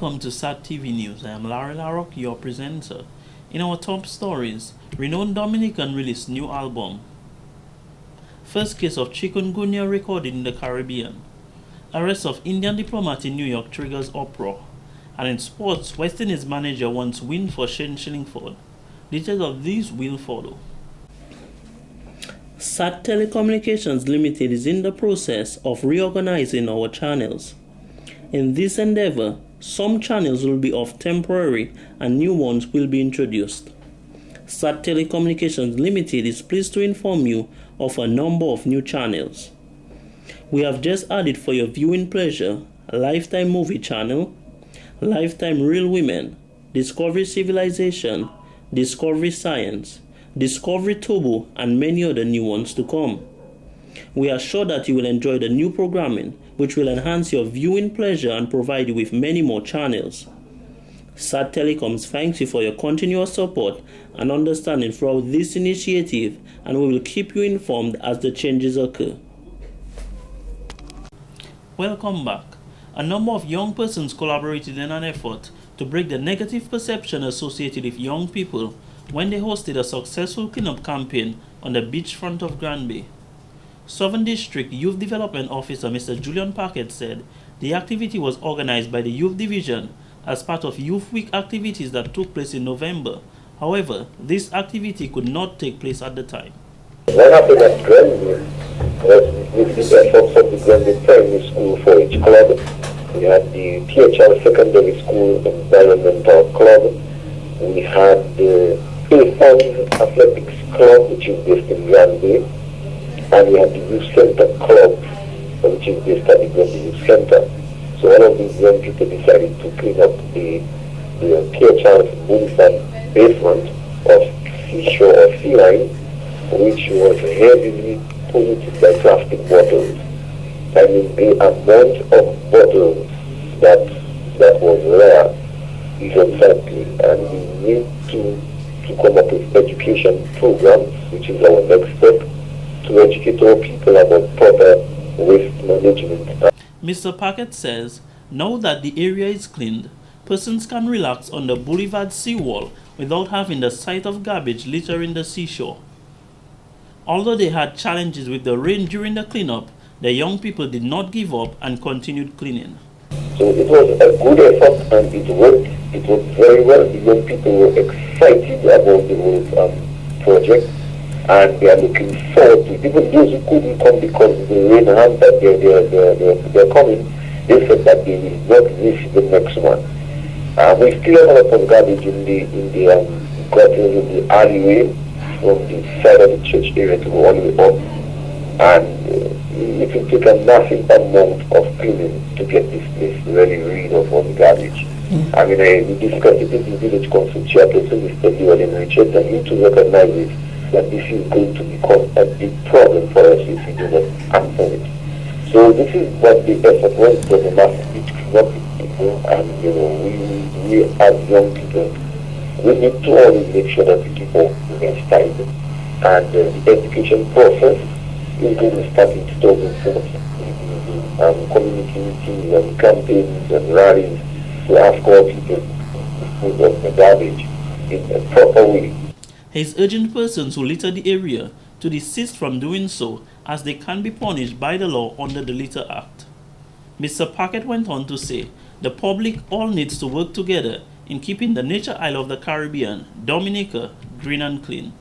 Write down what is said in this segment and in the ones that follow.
Welcome to SAT TV News. I am Larry Larrock, your presenter. In our top stories, renowned Dominican released new album. First case of chikungunya recorded in the Caribbean. Arrest of Indian diplomat in New York triggers uproar. And in sports, West Indies manager wants win for Shane Shillingford. Details of these will follow. SAT Telecommunications Limited is in the process of reorganizing our channels. In this endeavor, some channels will be off temporary and new ones will be introduced. SAT Telecommunications Limited is pleased to inform you of a number of new channels. We have just added for your viewing pleasure Lifetime Movie Channel, Lifetime Real Women, Discovery Civilization, Discovery Science, Discovery Turbo, and many other new ones to come. We are sure that you will enjoy the new programming, which will enhance your viewing pleasure and provide you with many more channels. SAT Telecoms thanks you for your continuous support and understanding throughout this initiative, and we will keep you informed as the changes occur. Welcome back. A number of young persons collaborated in an effort to break the negative perception associated with young people when they hosted a successful cleanup campaign on the beachfront of Grand Bay. Southern District Youth Development Officer Mr. Julian Paquette said the activity was organized by the Youth Division as part of Youth Week activities that took place in November. However, this activity could not take place at the time. What happened at Granby was with the efforts of the Granby Primary School 4-H Club. We had the PHL Secondary School Environmental Club. We had the Philpons Athletics Club, which is based in Granby. And we have the Youth Center Club, which is based at the Granby Youth Center. So all of these young people decided to clean up the PHR Boulevard basement of seashore or sea line, which was heavily polluted by plastic bottles. I mean, the amount of bottles that was there is unsightly, and we need to come up with education programs, which is our next step, to educate our people about proper waste management. Mr. Paquette says, now that the area is cleaned, persons can relax on the boulevard seawall without having the sight of garbage littering the seashore. Although they had challenges with the rain during the cleanup, the young people did not give up and continued cleaning. So it was a good effort and it worked. It worked very well. The young people were excited about the whole project, and they are looking forward to it. Even those who couldn't come because the rain hampered they're coming, they said that they will not miss the next one. We still have a lot of garbage in the gutters, in the alleyway from the side of the church area to go all the way up. And it will take a massive amount of cleaning to get this place really rid of all the garbage. I mean, we discussed it in the village council chairperson, Mr. Dewalin Richard, and you to recognize it, that this is going to become a big problem for us if we do not act on it. So this is what the effort was. It was a massive cleanup people, and we as young people, we need to always make sure that we keep our hands tight. And the education process is going to start in 2014. Community meetings and campaigns and rallies to ask all people to dispose of the garbage in a proper way. He is urging persons who litter the area to desist from doing so, as they can be punished by the law under the Litter Act. Mr. Paquette went on to say, the public all needs to work together in keeping the nature isle of the Caribbean, Dominica, green and clean.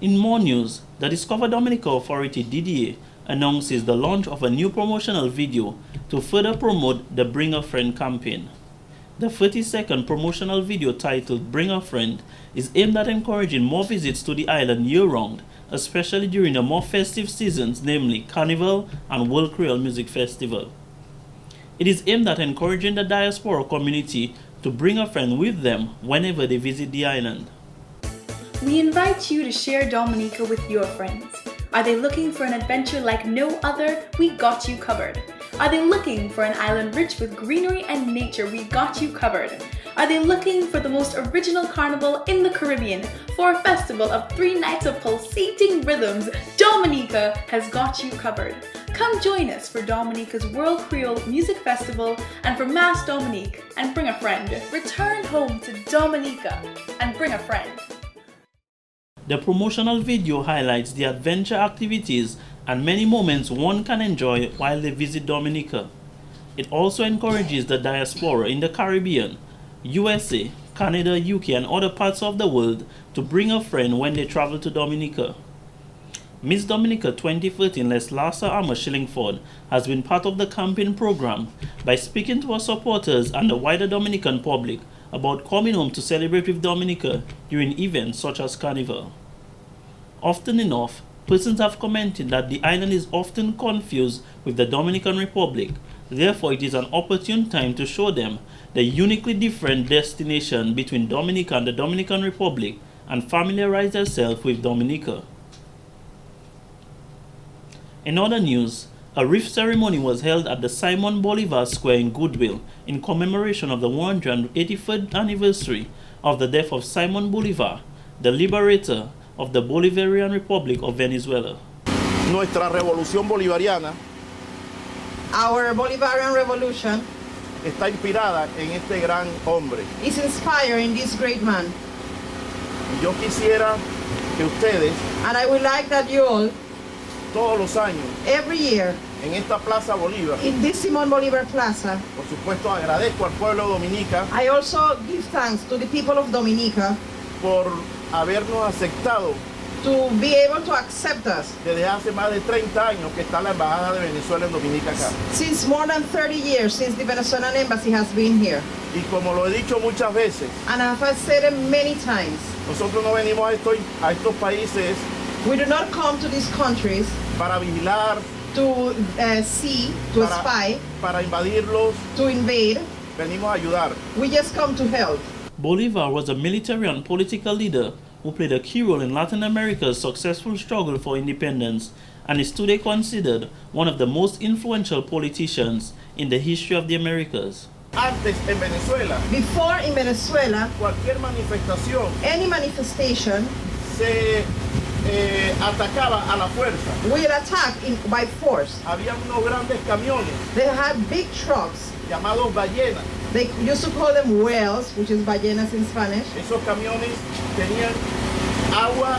In more news, the Discover Dominica Authority DDA announces the launch of a new promotional video to further promote the Bring a Friend campaign. The 30-second promotional video titled Bring a Friend is aimed at encouraging more visits to the island year-round, especially during the more festive seasons, namely Carnival and World Creole Music Festival. It is aimed at encouraging the diaspora community to bring a friend with them whenever they visit the island. We invite you to share Dominica with your friends. Are they looking for an adventure like no other? We got you covered. Are they looking for an island rich with greenery and nature? We got you covered. Are they looking for the most original carnival in the Caribbean? For a festival of 3 nights of pulsating rhythms, Dominica has got you covered. Come join us for Dominica's World Creole Music Festival and for Mass Dominique and bring a friend. Return home to Dominica and bring a friend. The promotional video highlights the adventure activities and many moments one can enjoy while they visit Dominica. It also encourages the diaspora in the Caribbean, USA, Canada, UK, and other parts of the world to bring a friend when they travel to Dominica. Miss Dominica 2013 Leslasa Amma Shillingford has been part of the campaign program by speaking to her supporters and the wider Dominican public about coming home to celebrate with Dominica during events such as Carnival. Often enough, persons have commented that the island is often confused with the Dominican Republic. Therefore, it is an opportune time to show them the uniquely different destination between Dominica and the Dominican Republic and familiarize themselves with Dominica. In other news, a wreath ceremony was held at the Simon Bolivar Square in Goodwill in commemoration of the 183rd anniversary of the death of Simon Bolivar, the liberator of the Bolivarian Republic of Venezuela. Nuestra revolución bolivariana Our Bolivarian revolution está inspirada en este gran hombre. is inspired in this great man. Y yo quisiera que ustedes, And I would like that you all, todos los años, every year, en esta Plaza Bolívar, in this Simon Bolivar Plaza, por supuesto agradezco al pueblo de Dominica I also give thanks to the people of Dominica por habernos aceptado to be able to accept us. desde hace más de 30 años que está la Embajada de Venezuela en Dominica acá. Since more than 30 years since the Venezuelan embassy has been here. Y como lo he dicho muchas veces, And I have said it many times, nosotros no venimos a estos países we do not come to these countries para vigilar, to see, to spy, para invadirlos, to invade. venimos a ayudar. We just come to help. Bolivar was a military and political leader who played a key role in Latin America's successful struggle for independence and is today considered one of the most influential politicians in the history of the Americas. Antes en Venezuela, Before in Venezuela, cualquier manifestación any manifestation se atacaba a la fuerza. will attack by force. Había unos grandes camiones They had big trucks. llamados ballenas. They used to call them whales, which is ballenas in Spanish. Esos camiones tenían agua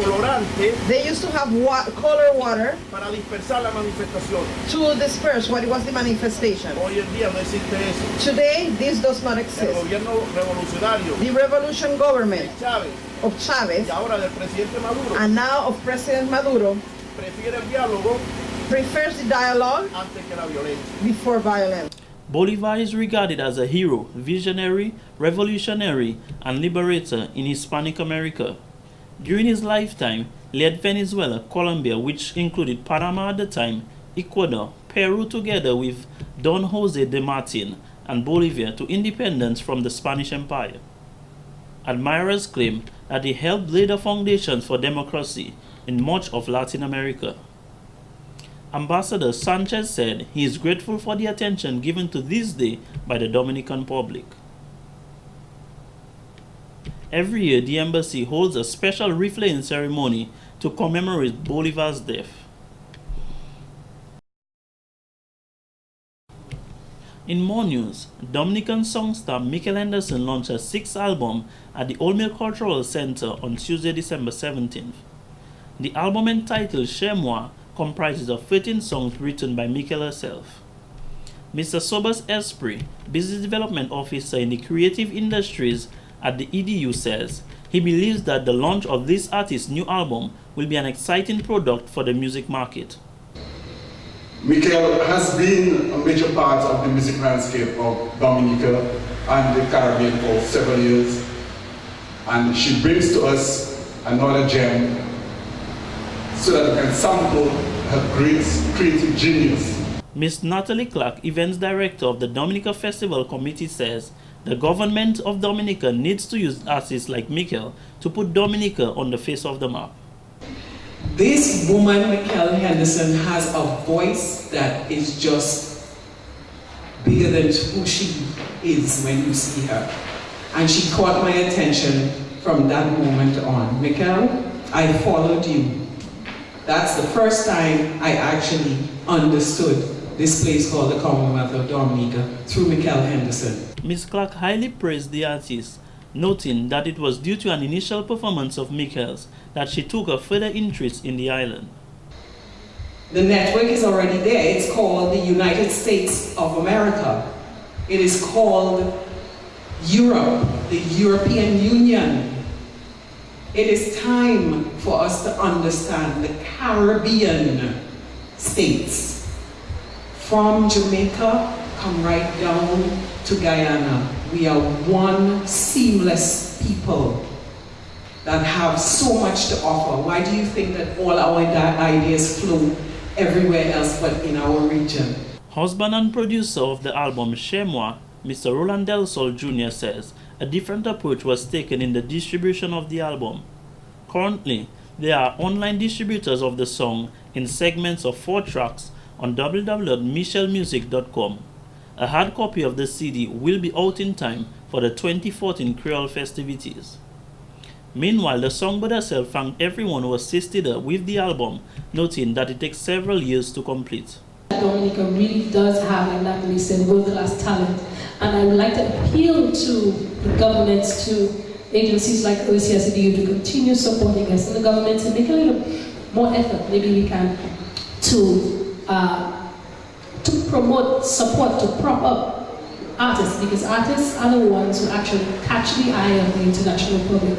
colorante They used to have color water para dispersar la manifestación. to disperse what was the manifestation. Hoy en día no existe eso. Today, this does not El exist. gobierno revolucionario The revolution government Chávez of Chavez y ahora del presidente Maduro and now of President Maduro prefiere el diálogo prefers the dialogue antes que la violencia. before violence. Bolivar is regarded as a hero, visionary, revolutionary, and liberator in Hispanic America. During his lifetime, he led Venezuela, Colombia, which included Panama at the time, Ecuador, Peru together with Don Jose de Martin, and Bolivia to independence from the Spanish Empire. Admirers claim that he helped lay the foundations for democracy in much of Latin America. Ambassador Sanchez said he is grateful for the attention given to this day by the Dominican public. Every year, the embassy holds a special wreath-laying ceremony to commemorate Bolivar's death. In more news, Dominican songstar Mikel Henderson launched her 6th album at the Old Mill Cultural Center on Tuesday, December 17th. The album, entitled Chez Moi, comprises of 13 songs written by Mikel herself. Mr. Sobas Esprit, Business Development Officer in the Creative Industries at the EDU, says he believes that the launch of this artist's new album will be an exciting product for the music market. Mikel has been a major part of the music landscape of Dominica and the Caribbean for several years, and she brings to us another gem so that we can sample her great creative genius. Ms. Natalie Clark, Events Director of the Dominica Festival Committee, says the government of Dominica needs to use artists like Mikel to put Dominica on the face of the map. This woman, Mikel Henderson, has a voice that is just bigger than who she is when you see her. And she caught my attention from that moment on. Mikel, I followed you That's the first time I actually understood this place called the Commonwealth of Dominica through Mikel Henderson. Ms. Clark highly praised the artist, noting that it was due to an initial performance of Mikel's that she took a further interest in the island. The network is already there. It's called the United States of America. It is called Europe, the European Union. It is time for us to understand the Caribbean states. From Jamaica, come right down to Guyana. We are one seamless people that have so much to offer. Why do you think that all our ideas flow everywhere else but in our region? Husband and producer of the album Chez Moi, Mr. Roland Del Sol Jr. says a different approach was taken in the distribution of the album. Currently, there are online distributors of the song in segments of 4 tracks on www.michelmusic.com. A hard copy of the CD will be out in time for the 2014 Creole festivities. Meanwhile, the songbird herself thanked everyone who assisted her with the album, noting that it takes several years to complete. Dominica really does have, like Natalie said, world-class talent. And I would like to appeal to the governments, to agencies like OCSDU to continue supporting us, and the government to make a little more effort, maybe we can, to promote, support, to prop up artists, because artists are the ones who actually catch the eye of the international public.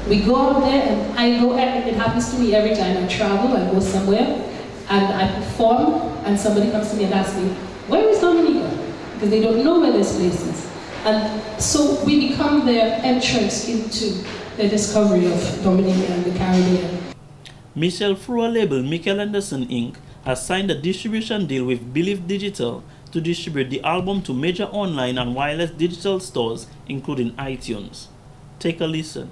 We go out there, and it happens to me every time I travel, I go somewhere, and I perform, and somebody comes to me and asks me, where is Dominica? Because they don't know where this place is. And so we become their entrance into the discovery of Dominica and the Caribbean. Michelle, through a label Mikel Henderson Inc., has signed a distribution deal with Believe Digital to distribute the album to major online and wireless digital stores, including iTunes. Take a listen.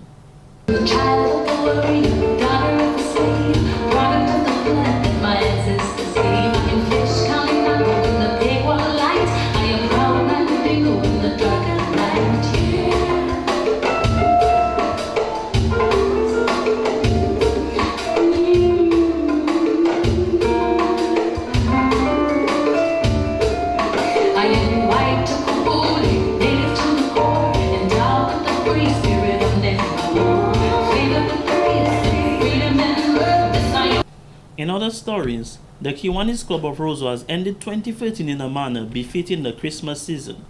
In other stories, the Kiwanis of Roseau has ended 2013 in a manner befitting the Christmas season.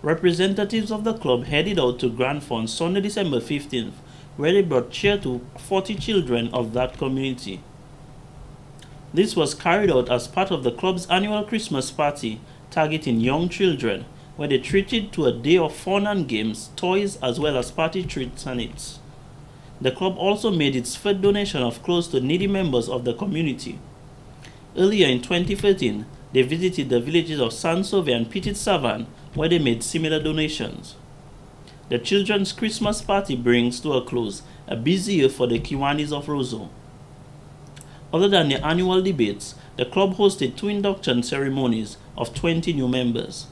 Representatives of the club headed out to Grand Font Sunday, December 15th, where they brought cheer to 40 children of that community. This was carried out as part of the club's annual Christmas party targeting young children, where they treated to a day of fun and games, toys, as well as party treats and eats. The club also made its first donation of clothes to needy members of the community. Earlier in 2013, they visited the villages of Saint-Sauvé and Petit-Savan, where they made similar donations. The children's Christmas party brings to a close a busy year for the Kiwanis of Roseau. Other than the annual debates, the club hosted 2 induction ceremonies of 20 new members.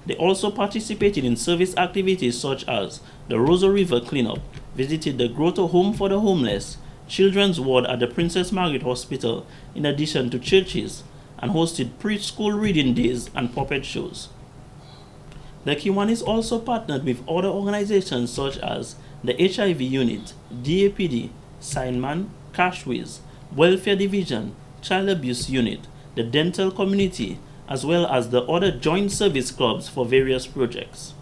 They also participated in service activities such as the Roseau River cleanup, visited the Grotto Home for the Homeless, Children's Ward at the Princess Margaret Hospital, in addition to churches, and hosted preschool reading days and puppet shows. The Kiwanis also partnered with other organizations such as the HIV Unit, DAPD, Signman, Cashways, Welfare Division, Child Abuse Unit, the Dental Community, as well as the other joint service clubs for various projects.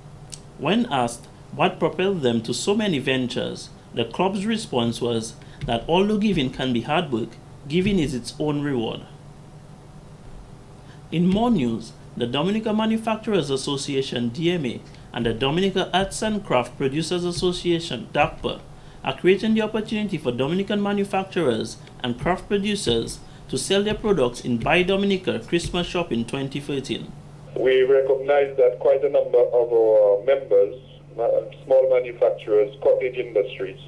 When asked what propelled them to so many ventures, the club's response was that although giving can be hard work, giving is its own reward. In more news, the Dominica Manufacturers Association DMA and the Dominica Arts and Craft Producers Association DACPA are creating the opportunity for Dominican manufacturers and craft producers to sell their products in Buy Dominica Christmas Shop in 2013. We recognize that quite a number of our members, small manufacturers, cottage industries,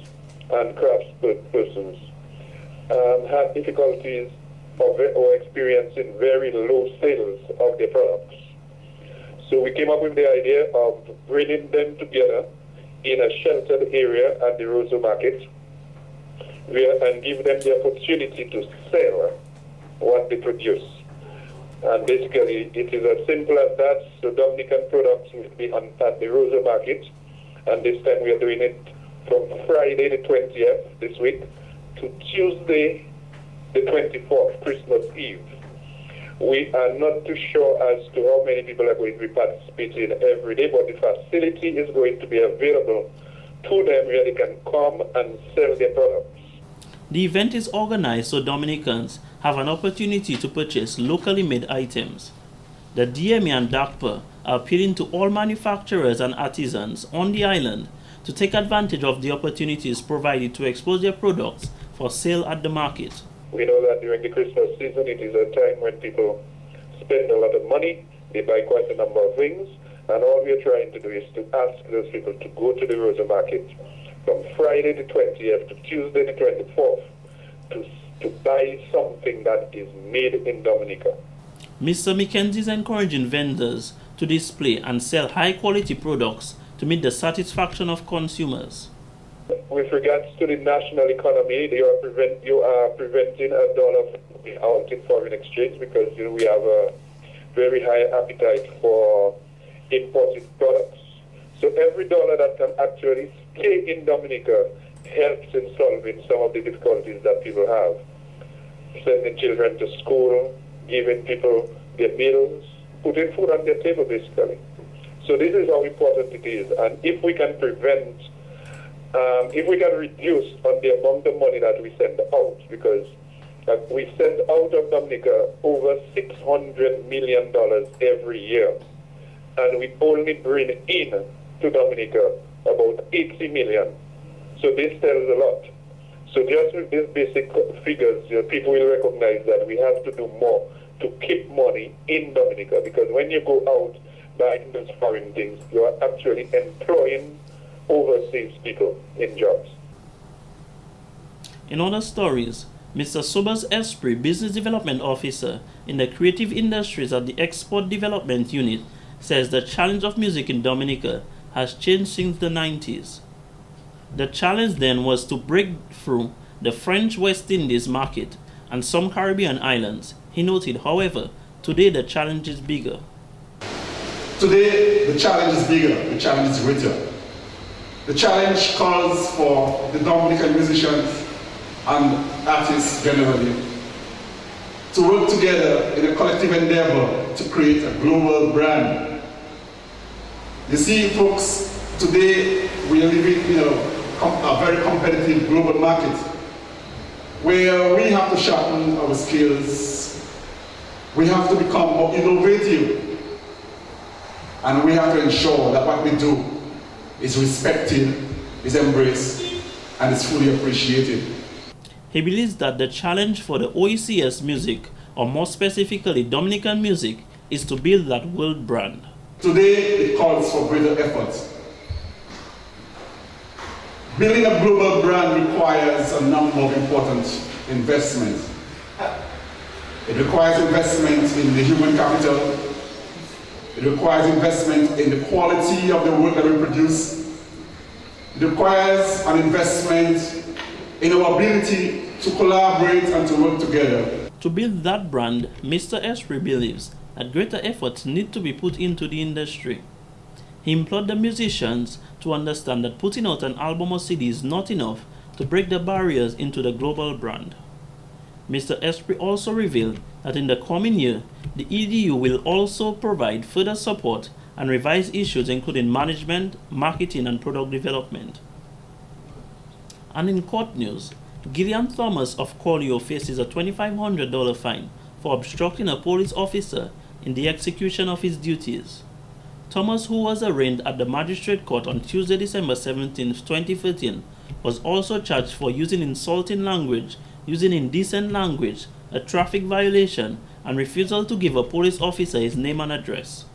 and craftspersons had difficulties or experiencing very low sales of their products. So we came up with the idea of bringing them together in a sheltered area at the Roseau Market and give them the opportunity to sell what they produce. And basically, it is as simple as that. So Dominican products will be at the Roseau market, and this time we are doing it from Friday the 20th this week to Tuesday the 24th, Christmas Eve. We are not too sure as to how many people are going to be participating every day, but the facility is going to be available to them where they can come and sell their products. The event is organized so Dominicans have an opportunity to purchase locally made items. The DMA and DACPA are appealing to all manufacturers and artisans on the island to take advantage of the opportunities provided to expose their products for sale at the market. We know that during the Christmas season, it is a time when people spend a lot of money, they buy quite a number of things, and all we are trying to do is to ask those people to go to the Roseau market from Friday the 20th to Tuesday the 24th to buy something that is made in Dominica. Mr. McKenzie is encouraging vendors to display and sell high-quality products to meet the satisfaction of consumers. With regards to the national economy, you are preventing a dollar from being out in foreign exchange because we have a very high appetite for imported products. So every dollar that can actually stay in Dominica helps in solving some of the difficulties that people have. Sending children to school, giving people their meals, putting food on their table basically. So this is how important it is. And if we can prevent, if we can reduce on the amount of money that we send out, because we send out of Dominica over $600 million every year, and we only bring in to Dominica about 80 million. So this tells a lot. So just with these basic figures, people will recognize that we have to do more to keep money in Dominica, because when you go out buying those foreign things, you are actually employing overseas people in jobs. In other stories, Mr. Sobers Esprit, Business Development Officer in the Creative Industries at the Export Development Unit, says the challenge of music in Dominica has changed since the 90s. The challenge then was to break through the French West Indies market and some Caribbean islands. He noted, however, today the challenge is bigger. Today the challenge is bigger, the challenge is greater. The challenge calls for the Dominican musicians and artists generally to work together in a collective endeavor to create a global brand. You see, folks, today we are living in a very competitive global market where we have to sharpen our skills, we have to become more innovative, and we have to ensure that what we do is respected, is embraced, and is fully appreciated. He believes that the challenge for the OECS music, or more specifically Dominican music, is to build that world brand. Today it calls for greater efforts. Building a global brand requires a number of important investments. It requires investment in the human capital. It requires investment in the quality of the work that we produce. It requires an investment in our ability to collaborate and to work together. To build that brand, Mr. Esprit believes that greater efforts need to be put into the industry. He implored the musicians to understand that putting out an album or CD is not enough to break the barriers into the global brand. Mr. Esprit also revealed that in the coming year, the EDU will also provide further support and revise issues including management, marketing, and product development. And in court news, Gillian Thomas of Collio faces a $2,500 fine for obstructing a police officer in the execution of his duties. Thomas, who was arraigned at the Magistrate Court on Tuesday, December 17, 2013, was also charged for using insulting language, using indecent language, a traffic violation, and refusal to give a police officer his name and address.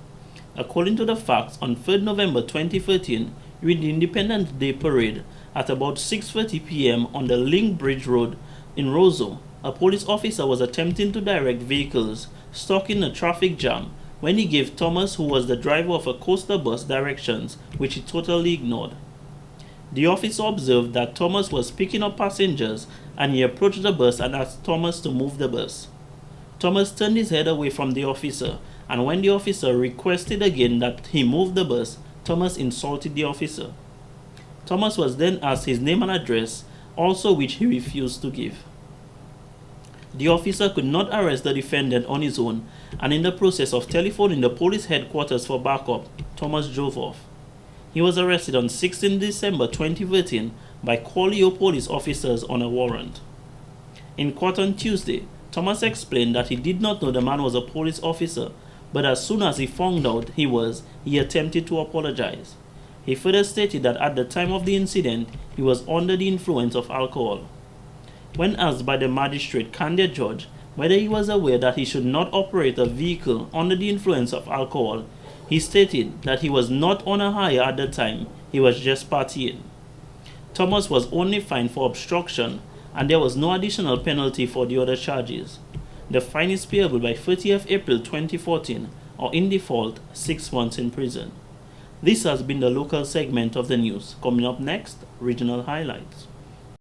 According to the facts, on 3rd November 2013, during the Independence Day Parade at about 6:30 p.m. on the Link Bridge Road in Roseau, a police officer was attempting to direct vehicles stuck in a traffic jam when he gave Thomas, who was the driver of a coaster bus, directions which he totally ignored. The officer observed that Thomas was picking up passengers and he approached the bus and asked Thomas to move the bus. Thomas turned his head away from the officer, and when the officer requested again that he move the bus, Thomas insulted the officer. Thomas was then asked his name and address, also which he refused to give. The officer could not arrest the defendant on his own, and in the process of telephoning the police headquarters for backup, Thomas drove off. He was arrested on 16 December 2013 by Collier police officers on a warrant. In court on Tuesday, Thomas explained that he did not know the man was a police officer, but as soon as he found out he attempted to apologize. He further stated that at the time of the incident, he was under the influence of alcohol. When asked by the magistrate candidate judge whether he was aware that he should not operate a vehicle under the influence of alcohol, he stated that he was not on a high at the time, he was just partying. Thomas was only fined for obstruction, and there was no additional penalty for the other charges. The fine is payable by 30th April 2014, or in default, 6 months in prison. This has been the local segment of the news. Coming up next, regional highlights.